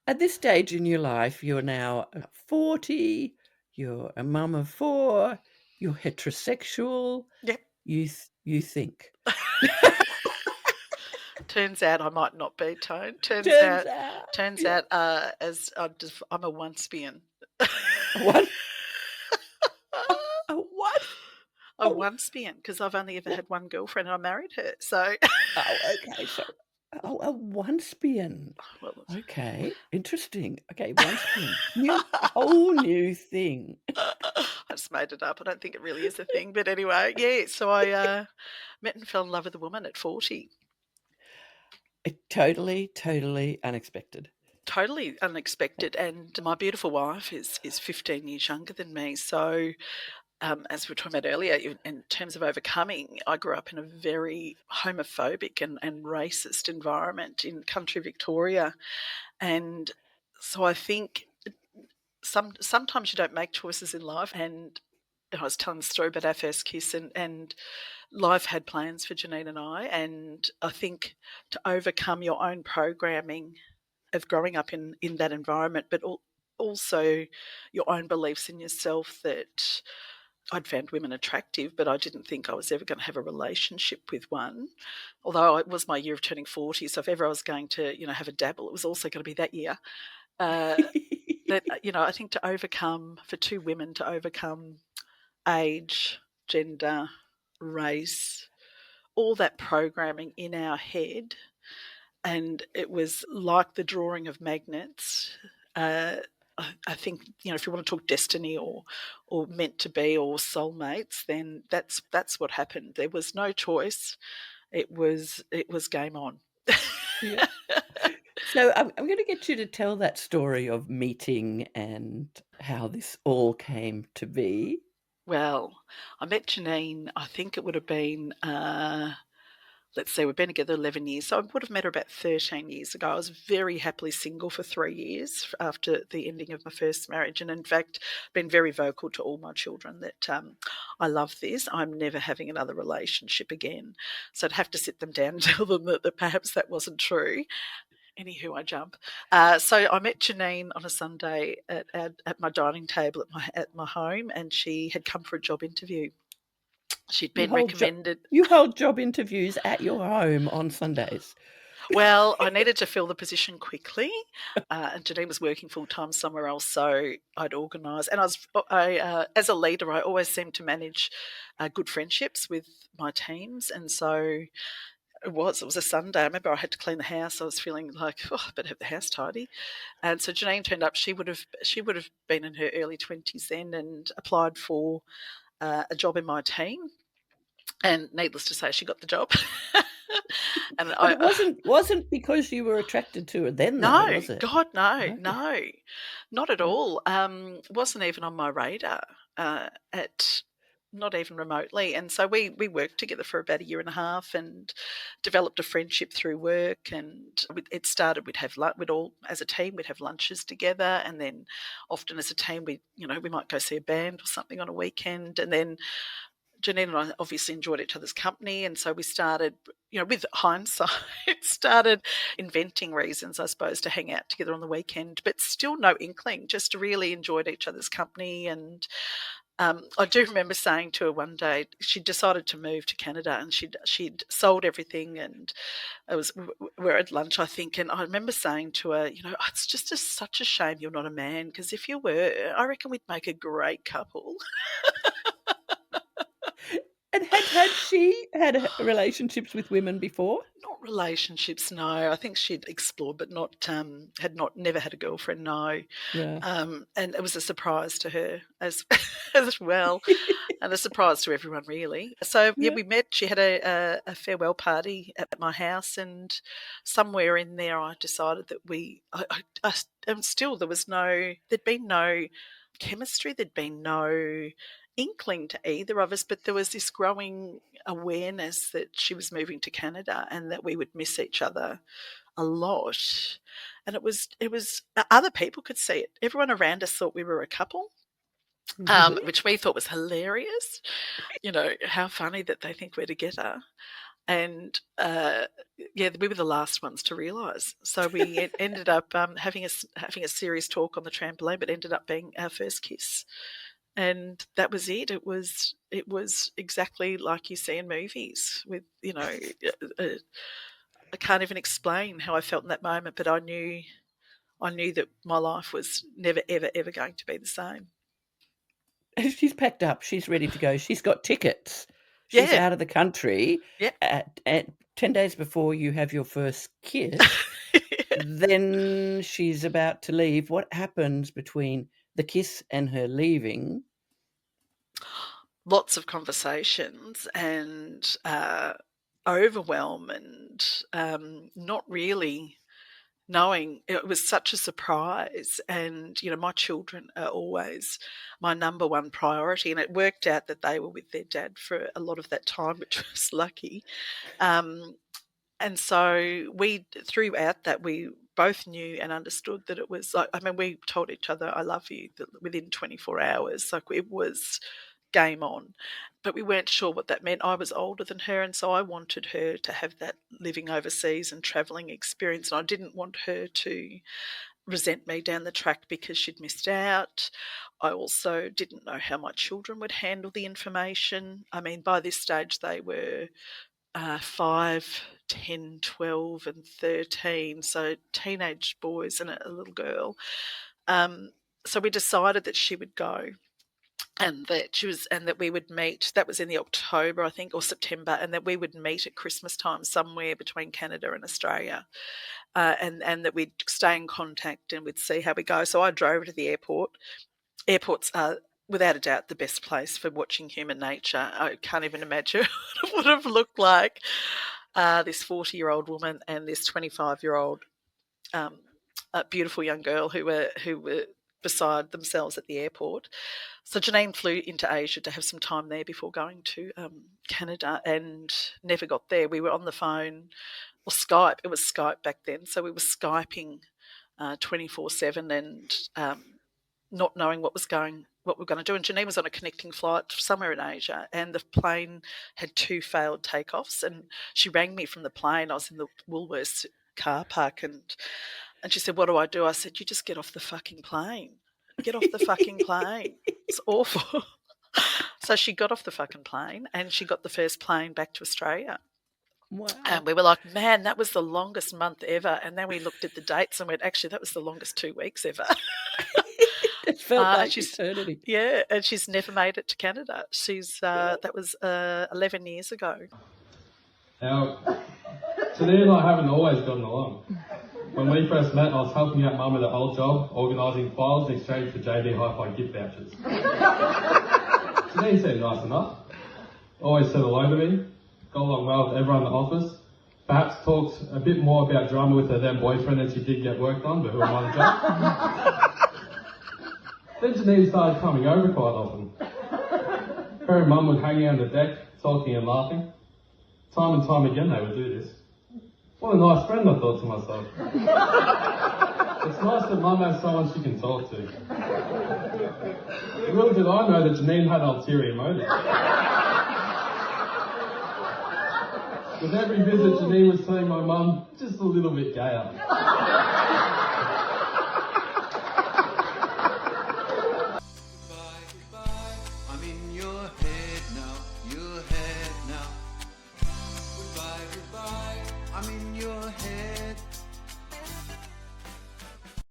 at this stage in your life, you're now 40, you're a mum of 4, you're heterosexual, Yep. you think. Turns out I might not be, Tone. Turns Turns out, out, turns yeah. out, as I'm a oncepian. What? A what? A Oh, oncepian because I've only ever wha had one girlfriend and I married her. So, oh, okay, so a once-being. well, Okay, interesting. Okay, once-being. New whole new thing. I just made it up. I don't think it really is a thing, but anyway, yeah. So I met and fell in love with a woman at 40. Totally, totally unexpected. Totally unexpected, and my beautiful wife is 15 years younger than me. So, as we were talking about earlier, in terms of overcoming, I grew up in a very homophobic and racist environment in country Victoria, and so I think sometimes you don't make choices in life. And I was telling the story about our first kiss, and life had plans for Janine and I, and I think to overcome your own programming of growing up in that environment, but also your own beliefs in yourself that I'd found women attractive, but I didn't think I was ever going to have a relationship with one. Although it was my year of turning 40, so if ever I was going to, have a dabble, it was also going to be that year. Uh, that I think to overcome for two women to overcome age, gender, race, all that programming in our head, and it was like the drawing of magnets. I think if you want to talk destiny or meant to be or soulmates, then that's what happened. There was no choice. It was game on. Yeah. So I'm gonna get you to tell that story of meeting and how this all came to be. Well, I met Janine. I think it would have been let's see, we've been together 11 years. So I would have met her about 13 years ago. I was very happily single for 3 years after the ending of my first marriage. And in fact, been very vocal to all my children that I love this. I'm never having another relationship again. So I'd have to sit them down and tell them that perhaps that wasn't true. Anywho, I jump. So I met Janine on a Sunday at my dining table at my home, and she had come for a job interview. She'd You been hold jo recommended. you hold job interviews at your home on Sundays. Well, I needed to fill the position quickly, and Janine was working full time somewhere else, so I'd organise. And as a leader, I always seem to manage good friendships with my teams, and so it was a Sunday. I remember I had to clean the house. I was feeling like, oh, I better have the house tidy. And so Janine turned up. She would have been in her early 20s then, and applied for a job in my team. And needless to say, she got the job. and But I, it wasn't because you were attracted to her then though, No, was it? God, no, Okay. no, not at Yeah. all. Wasn't even on my radar, at not even remotely. And so we worked together for about a year and a half and developed a friendship through work. And it started. We'd all as a team we'd have lunches together, and then often as a team we might go see a band or something on a weekend, and then Janine and I obviously enjoyed each other's company, and so we started, with hindsight, started inventing reasons, I suppose, to hang out together on the weekend, but still no inkling, just really enjoyed each other's company. And I do remember saying to her one day, she decided to move to Canada, and she'd sold everything, and we're at lunch, I think, and I remember saying to her, it's just such a shame you're not a man, because if you were, I reckon we'd make a great couple. And had she had relationships with women before? Not relationships, no. I think she'd explored, but not had not never had a girlfriend, no. Yeah. And it was a surprise to her as as well, and a surprise to everyone really. So yeah, Yeah. we met. She had a farewell party at my house, and somewhere in there, I decided that and still there'd been no chemistry, there'd been no inkling to either of us, but there was this growing awareness that she was moving to Canada and that we would miss each other a lot. And it was other people could see it. Everyone around us thought we were a couple, Really? which we thought was hilarious. How funny that they think we're together. And we were the last ones to realise. So we ended up having a serious talk on the trampoline, but ended up being our first kiss. And that was it. It was exactly like you see in movies with, I can't even explain how I felt in that moment, but I knew that my life was never, ever, ever going to be the same. She's packed up. She's ready to go. She's got tickets. She's Yeah. out of the country. Yep. At 10 days before you have your first kiss. Then she's about to leave. What happens between the kiss and her leaving? Lots of conversations and overwhelm and not really knowing. It was such a surprise, and my children are always my number one priority, and it worked out that they were with their dad for a lot of that time, which was lucky. And so throughout that, we both knew and understood that it was like, we told each other, I love you, within 24 hours. Like, it was game on. But we weren't sure what that meant. I was older than her, and so I wanted her to have that living overseas and travelling experience. And I didn't want her to resent me down the track because she'd missed out. I also didn't know how my children would handle the information. By this stage, they were 5, 10, 12 and 13, so teenage boys and a little girl. So we decided that she would go, and that we would meet. That was in the October, I think, or September, and that we would meet at Christmas time somewhere between Canada and Australia, and that we'd stay in contact and we'd see how we go. So I drove her to the airport. Airports are without a doubt the best place for watching human nature. I can't even imagine what it would have looked like. This 40-year-old woman and this 25-year-old beautiful young girl who were beside themselves at the airport. So Janine flew into Asia to have some time there before going to Canada, and never got there. We were on the phone, or Skype. It was Skype back then, so we were Skyping 24/7 and not knowing what we were going to do. And Janine was on a connecting flight somewhere in Asia, and the plane had 2 failed takeoffs. And she rang me from the plane. I was in the Woolworths car park, and she said, "What do I do?" I said, "You just get off the fucking plane. Get off the fucking plane. It's awful." So she got off the fucking plane, and she got the first plane back to Australia. Wow. And we were like, man, that was the longest month ever. And then we looked at the dates and went, actually, that was the longest 2 weeks ever. It felt like eternity. Yeah, and she's never made it to Canada. That was 11 years ago. Now, Janine and I haven't always gotten along. When we first met, I was helping out Mum with her old job, organising files in exchange for JB Hi-Fi gift vouchers. Janine seemed nice enough. Always said hello to me. Got along well with everyone in the office. Perhaps talked a bit more about drama with her then boyfriend than she did get work done, but who am I to judge? Then Janine started coming over quite often. Her and Mum would hang out on the deck, talking and laughing. Time and time again they would do this. What a nice friend, I thought to myself. It's nice that Mum has someone she can talk to. Little did I know that Janine had ulterior motives. With every visit, Janine was telling my mum just a little bit gayer.